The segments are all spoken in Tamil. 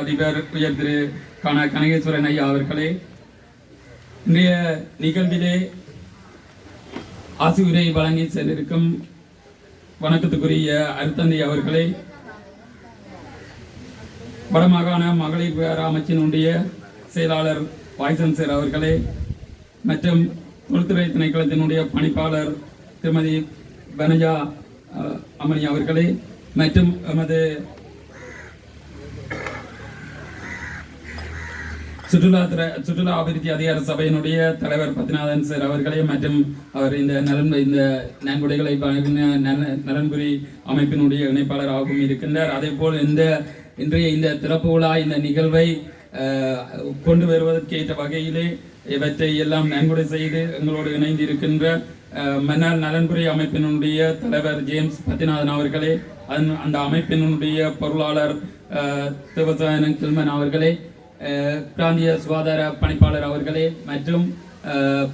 அதிபர் உயர் திரு கனகேஸ்வரன் ஐயா அவர்களே, இன்றைய நிகழ்விலே ஆசியுரை வழங்கி சென்றிருக்கும் வணக்கத்துக்குரிய அருத்தந்தை அவர்களே, வடமாகாண மகளிர் விவகார அமைச்சினுடைய செயலாளர் வாய்சன் சார் அவர்களே, மற்றும் தொழில்துறை திணைக்களத்தினுடைய பணிப்பாளர் திருமதி வனஜா அம்மணி அவர்களே, மற்றும் எமது சுற்றுலா அபிவிருத்தி அதிகார சபையினுடைய தலைவர் பத்மநாதன் சார் அவர்களே, மற்றும் அவர் இந்த நன்கொடைகளை நலன்புரி அமைப்பினுடைய இணைப்பாளராகவும் இருக்கின்றார். அதே போல் இன்றைய இந்த திறப்பு விழா இந்த நிகழ்வை கொண்டு வருவதற்கு ஏற்ற வகையிலே இவற்றை எல்லாம் நன்கொடை செய்து எங்களோடு இணைந்து இருக்கின்ற மன்னர் நலன்புரி அமைப்பினுடைய தலைவர் ஜேம்ஸ் பத்மநாதன் அவர்களே, அந்த அமைப்பினுடைய பொருளாளர் தேவசாயன் கில்மன் அவர்களே, பிராந்திய சுகாதார பணிப்பாளர் அவர்களே, மற்றும்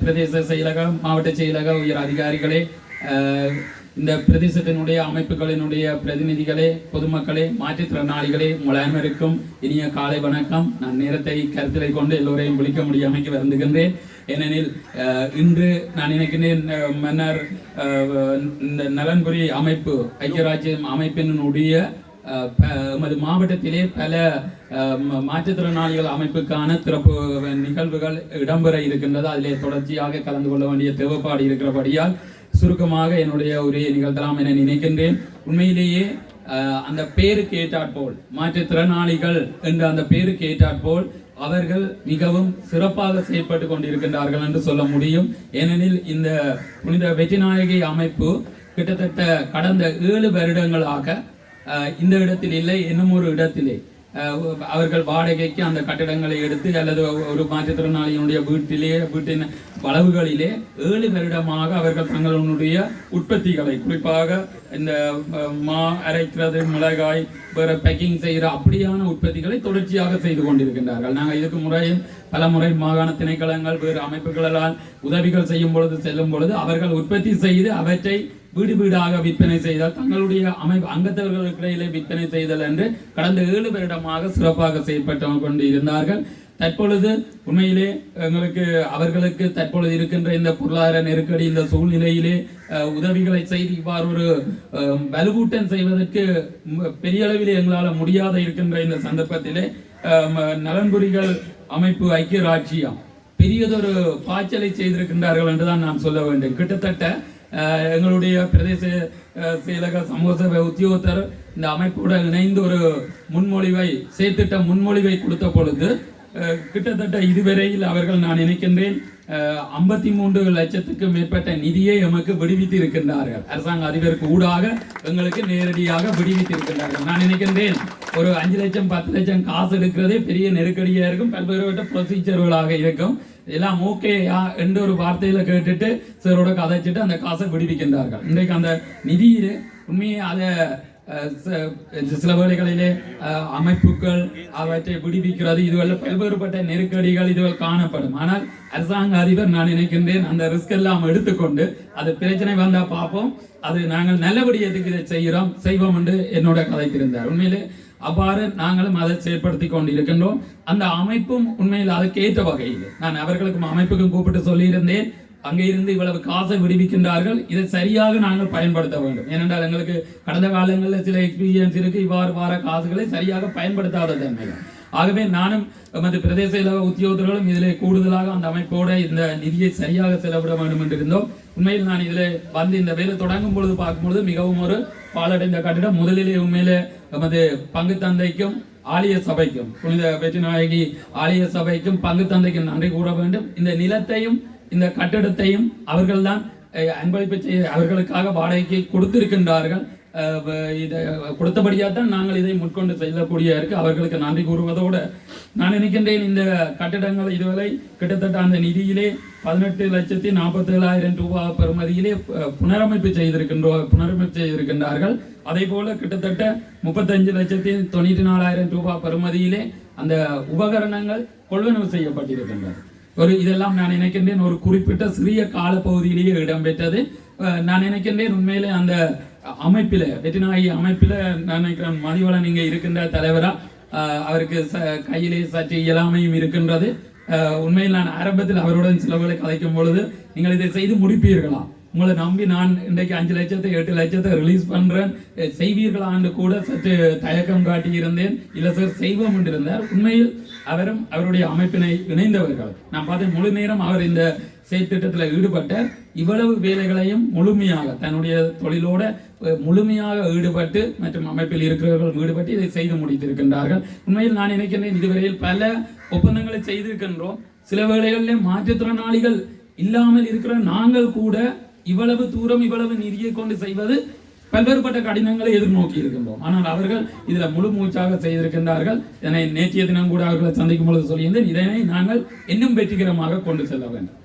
பிரதேச செயலக மாவட்ட செயலக உயர் அதிகாரிகளே, இந்த பிரதேசத்தினுடைய அமைப்புகளினுடைய பிரதிநிதிகளே, பொதுமக்களே, மாற்றுத்திறனாளிகளே, உங்கள் அனைவருக்கும் இனிய காலை வணக்கம். நான் நேரத்தை கருத்திலை கொண்டு எல்லோரையும் விழிக்க முடியாமைக்கு வருந்துகின்றேன். ஏனெனில் இன்று நான் நினைக்கிறேன் மன்னர் இந்த நலன்புரி அமைப்பு ஐக்கியராஜ்யம் அமைப்பினுடைய எமது மாவட்டத்திலே பல மாற்றுத்திறனாளிகள் அமைப்புக்கான திறப்பு நிகழ்வுகள் இடம்பெற இருக்கின்றது. அதிலே தொடர்ச்சியாக கலந்து கொள்ள வேண்டிய தேவைப்பாடு இருக்கிறபடியால் சுருக்கமாக என்னுடைய உரையை நிகழ்த்தலாம் என நினைக்கின்றேன். உண்மையிலேயே அந்த பேருக்கு ஏற்றாற்போல் மாற்றுத்திறனாளிகள் என்ற அந்த பேருக்கு ஏற்றாற்போல் அவர்கள் மிகவும் சிறப்பாக செயல்பட்டு கொண்டிருக்கின்றார்கள் என்று சொல்ல முடியும். ஏனெனில் இந்த புனித வெற்றிநாயகி அமைப்பு கிட்டத்தட்ட கடந்த 7 வருடங்களாக இந்த இடத்தில் இல்லை, இன்னும் ஒரு இடத்திலே அவர்கள் வாடகைக்கு அந்த கட்டிடங்களை எடுத்து அல்லது ஒரு மாற்றுத்திறனாளியினுடைய வீட்டின் வளவுகளிலே 7 வருடமாக அவர்கள் தங்களுடைய உற்பத்திகளை, குறிப்பாக இந்த மா அரைக்கிறது, மிளகாய், வேற பேக்கிங் செய்கிற அப்படியான உற்பத்திகளை தொடர்ச்சியாக செய்து கொண்டிருக்கின்றார்கள். நாங்கள் இதுக்கு பல முறை மாகாண திணைக்களங்கள் வேறு அமைப்புகளால் உதவிகள் செய்யும் பொழுது செல்லும் பொழுது அவர்கள் உற்பத்தி செய்து அவற்றை வீடு வீடாக விற்பனை செய்தல், தங்களுடைய அங்கத்தவர்களுக்கு இடையிலே விற்பனை செய்தல் என்று கடந்த 7 வருடமாக சிறப்பாக செயல்பட்டு கொண்டு இருந்தார்கள். தற்பொழுது உண்மையிலே அவர்களுக்கு தற்பொழுது இருக்கின்ற இந்த பொருளாதார நெருக்கடி, இந்த சூழ்நிலையிலே உதவிகளை செய்து இவ்வாறு ஒரு வலுவூட்டம் செய்வதற்கு பெரிய அளவிலே எங்களால் முடியாத இருக்கின்ற இந்த சந்தர்ப்பத்திலே நலன்புரிகள் அமைப்பு ஐக்கிய ராஜ்யம் பெரியதொரு பாய்ச்சலை செய்திருக்கின்றார்கள் என்றுதான் நான் சொல்ல வேண்டும். கிட்டத்தட்ட எங்களுடைய பிரதேச செயலக சமூக சேவை உத்தியோகத்தர் இந்த அமைப்புடன் இணைந்து ஒரு செயற்திட்ட முன்மொழிவை கொடுத்த பொழுது கிட்டத்தட்ட இதுவரையில் அவர்கள் நான் நினைக்கின்றேன் 53 லட்சத்துக்கு மேற்பட்ட நிதியை எமக்கு விடுவித்து இருக்கின்றார்கள். அரசாங்க அதிபருக்கு ஊடாக எங்களுக்கு நேரடியாக விடுவித்து இருக்கின்றார்கள். நான் நினைக்கின்றேன் ஒரு 5 லட்சம் 10 லட்சம் காசு எடுக்கிறதே பெரிய நெருக்கடியாக இருக்கும், பல்வேறு ப்ரொசீஜர்களாக இருக்கும். எல்லாம் ஓகேயா என்ற ஒரு வார்த்தையில கேட்டுட்டு சிலரோட கதைச்சிட்டு அந்த காசை விடுவிக்கின்றார்கள். இன்றைக்கு அந்த நிதியிலே உண்மையை அதை சில வேளைகளிலே அமைப்புகள் அவற்றை விடுவிக்கிறது, இதுவரை பல்வேறுபட்ட நெருக்கடிகள் இதுவரை காணப்படும். ஆனால் அரசாங்க அதிபர் நான் நினைக்கின்றேன் அந்த ரிஸ்க் எல்லாம் எடுத்துக்கொண்டு அது பிரச்சனை வந்தா பார்ப்போம், அது நாங்கள் நல்லபடியத்துக்கு இதை செய்வோம் என்று என்னோட கதைத்திருந்தார். உண்மையிலே அவ்வாறு நாங்களும் அதை செயற்படுத்தி கொண்டு இருக்கின்றோம். அந்த அமைப்பும் உண்மையில் அதுக்கு ஏற்ற வகையில் நான் அவர்களுக்கும் அமைப்புக்கும் கூப்பிட்டு சொல்லியிருந்தேன், அங்கே இருந்து இவ்வளவு காசை விடுவிக்கின்றார்கள், இதை சரியாக நாங்கள் பயன்படுத்த வேண்டும். ஏனென்றால் எங்களுக்கு கடந்த காலங்களில் சில எக்ஸ்பீரியன்ஸ் இருக்கு, இவ்வாறு வார காசுகளை சரியாக பயன்படுத்தாத தன்மைகள். ஆகவே நானும் எமது பிரதேச உத்தியோகர்களும் இதில் கூடுதலாக அந்த அமைப்போட இந்த நிதியை சரியாக செலவிட வேண்டும் என்று இருந்தோம். உண்மையில் நான் இதில் வந்து இந்த வேலை தொடங்கும் பொழுது பார்க்கும்பொழுது மிகவும் ஒரு பாலடைந்த கட்டிடம். முதலிலே உண்மையிலே எமது பங்கு தந்தைக்கும் ஆலய சபைக்கும் புனித வெற்றிநாயகி ஆலய சபைக்கும் பங்கு தந்தைக்கும் நன்றி கூற வேண்டும். இந்த நிலத்தையும் இந்த கட்டிடத்தையும் அவர்கள்தான் அன்பளிப்பு செய்ய அவர்களுக்காக வாடகைக்கு கொடுத்திருக்கின்றார்கள். இதை கொடுத்தபடியாக தான் நாங்கள் இதை முன்கொண்டு செல்லக்கூடிய இருக்கு. அவர்களுக்கு நன்றி கூறுவதோடு நான் நினைக்கின்றேன் இந்த கட்டிடங்கள் இதுவரை கிட்டத்தட்ட அந்த நிதியிலே 18,47,000 ரூபாய் பெறுமதியிலே புனரமைப்பு செய்திருக்கின்றார்கள். அதே போல கிட்டத்தட்ட 35,94,000 ரூபாய் பெறுமதியிலே அந்த உபகரணங்கள் கொள்வனவு செய்யப்பட்டிருக்கின்றன. இதெல்லாம் நான் நினைக்கின்றேன் ஒரு குறிப்பிட்ட சிறிய காலப்பகுதியிலேயே இடம்பெற்றது. நான் நினைக்கின்றேன் உண்மையிலே அந்த அமைப்பில் வெற்றிநாயகி அமைப்பில் நான் நினைக்கிறேன் மதிவளன் இங்கே இருக்கின்ற தலைவரா அவருக்கு கையிலே சற்று இயலாமையும் இருக்கின்றது. உண்மையில் நான் ஆரம்பத்தில் அவருடன் சிலவர்களை கதைக்கும் பொழுது நீங்கள் இதை செய்து முடிப்பீர்களா, உங்களை நம்பி நான் இன்றைக்கு 5 லட்சத்தை 8 லட்சத்தை ரிலீஸ் பண்றேன், செய்வீர்களான்னு கூட சற்று தயக்கம் காட்டி இருந்தேன். இல்ல சார் செய்வோம் என்றிருந்தார். உண்மையில் அவரும் அவருடைய அமைப்பினை இணைந்தவர்கள். நான் பார்த்தேன் முழு நேரம் அவர் இந்த செயற்திட்டத்தில் ஈடுபட்ட இவ்வளவு வேலைகளையும் முழுமையாக தன்னுடைய தொழிலோட முழுமையாக ஈடுபட்டு மற்றும் அமைப்பில் இருக்கிறவர்கள் ஈடுபட்டு இதை செய்து முடித்திருக்கின்றார்கள். உண்மையில் நான் நினைக்கின்றேன் இதுவரையில் பல ஒப்பந்தங்களை செய்திருக்கின்றோம். சில வேளைகளிலே மாற்றுத்திறனாளிகள் இல்லாமல் இருக்கிற நாங்கள் கூட இவ்வளவு தூரம் இவ்வளவு நிதியை கொண்டு செய்வது பல்வேறுபட்ட கடினங்களை எதிர்நோக்கி இருக்கின்றோம். ஆனால் அவர்கள் இதுல முழு மூச்சாக செய்திருக்கின்றார்கள். இதனை நேற்றைய தினம் கூட அவர்களை சந்திக்கும் பொழுது சொல்லியிருந்தேன், இதனை நாங்கள் இன்னும் வெற்றிகரமாக கொண்டு செல்ல வேண்டும்.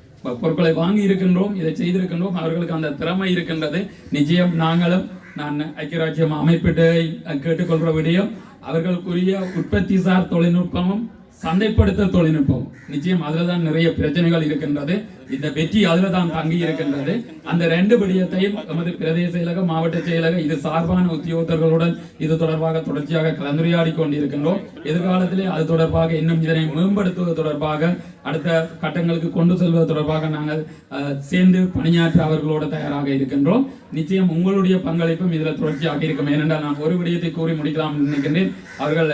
பொருட்களை வாங்கி இருக்கின்றோம், இதை செய்திருக்கின்றோம், அவர்களுக்கு அந்த திறமை இருக்கின்றது. நிச்சயம் நாங்களும் நான் ஐக்கிய ராஜ்யம் அமைப்பிட்டு கேட்டுக்கொள்ற விடயம் அவர்களுக்குரிய உற்பத்தி சார் தொழில்நுட்பமும் சந்தைப்படுத்தல் தொழில்நுட்பம் நிச்சயம் அதுல தான் நிறைய பிரச்சனைகள் இருக்கின்றது. இந்த வெற்றி அதுல தான் தங்கி இருக்கின்றது. அந்த 2 விடயத்தையும் நமது பிரதேச செயலக மாவட்ட செயலக இது சார்பான உத்தியோகத்தர்களுடன் இது தொடர்பாக தொடர்ச்சியாக கலந்துரையாடி கொண்டிருக்கின்றோம். எதிர்காலத்திலே அது தொடர்பாக இன்னும் இதனை மேம்படுத்துவது தொடர்பாக அடுத்த கட்டங்களுக்கு கொண்டு செல்வது தொடர்பாக நாங்கள் சேர்ந்து பணியாற்ற அவர்களோடு தயாராக இருக்கின்றோம். நிச்சயம் உங்களுடைய பங்களிப்பும் இதுல தொடர்ச்சியாக இருக்கும். ஏனென்றால் நான் ஒரு விடயத்தை கூறி முடிக்கலாம் நினைக்கின்றேன். அவர்கள்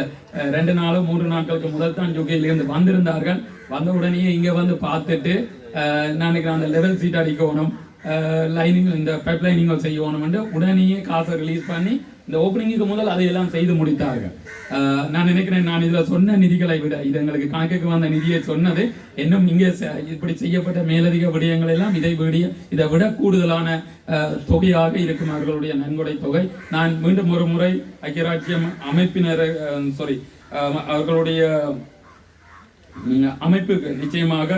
2 நாளோ 3 நாட்களுக்கு முதல் தான் யூகேலிருந்து வந்திருந்தார்கள். வந்த உடனே இங்க வந்து பார்த்துட்டு நான் அந்த லெவல் சீட் அடிக்கணும், லைனிங் இந்த பைப் லைனிங் செய்யணும் என்று உடனேயே காசை ரிலீஸ் பண்ணி இந்த ஓப்பனிங்க்கு முதல் அதையெல்லாம் செய்து முடித்தார்கள். நான் நினைக்கிறேன் நான் இதுல சொன்ன நிதிகளை விட இது எங்களுக்கு கணக்குக்கு வந்த நிதியை சொன்னது இன்னும் இங்கே இப்படி செய்யப்பட்ட மேலதிக விடயங்கள் எல்லாம் இதை விட கூடுதலான தொகையாக இருக்கும் அவர்களுடைய நன்கொடை தொகை. நான் மீண்டும் ஒரு முறை ஐக்கிய ராஜ்யம் அமைப்பினர் அவர்களுடைய அமைப்புக்கு நிச்சயமாக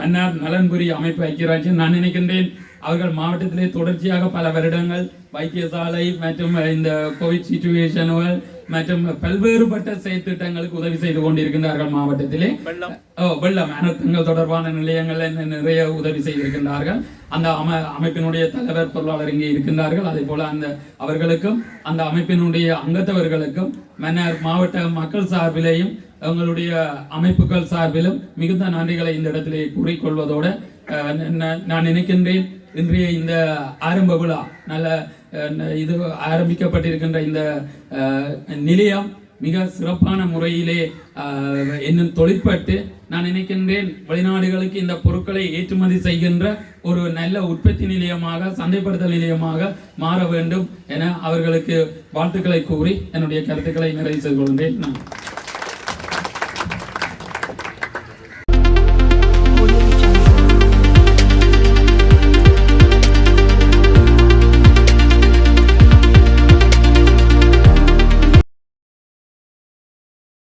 மன்னார் நலன்புரி அமைப்பு ஐக்கிய ராஜ்யம் நான் நினைக்கின்றேன் அவர்கள் மாவட்டத்திலே தொடர்ச்சியாக பல வருடங்கள் வைத்தியசாலை மற்றும் இந்த கோவிட் சிச்சுவேஷன்கள் மற்றும் பல்வேறுபட்ட செயற்திட்டங்களுக்கு உதவி செய்து கொண்டிருக்கின்றார்கள். மாவட்டத்திலே வெள்ளம் அனர்த்தங்கள் தொடர்பான நிலையங்கள் நிறைய உதவி செய்திருக்கின்றார்கள். அந்த அமைப்பினுடைய தலைவர் பொருளாளர் இங்கே இருக்கின்றார்கள். அதே போல அவர்களுக்கும் அந்த அமைப்பினுடைய அங்கத்தவர்களுக்கும் மன்னார் மாவட்ட மக்கள் சார்பிலேயும் அவங்களுடைய அமைப்புகள் சார்பிலும் மிகுந்த நன்றிகளை இந்த இடத்திலே கூறிக்கொள்வதோடு நான் நினைக்கின்றேன் இன்றைய இந்த ஆரம்ப விழா நல்ல இது ஆரம்பிக்கப்பட்டிருக்கின்ற இந்த நிலையம் மிக சிறப்பான முறையிலே இன்னும் தொழிற்பட்டு நான் நினைக்கின்றேன் வெளிநாடுகளுக்கு இந்த பொருட்களை ஏற்றுமதி செய்கின்ற ஒரு நல்ல உற்பத்தி நிலையமாக சந்தைப்படுத்தல் நிலையமாக மாற வேண்டும் என அவர்களுக்கு வாழ்த்துக்களை கூறி என்னுடைய கருத்துக்களை நிறைவு செய்து கொள்கின்றேன். நான்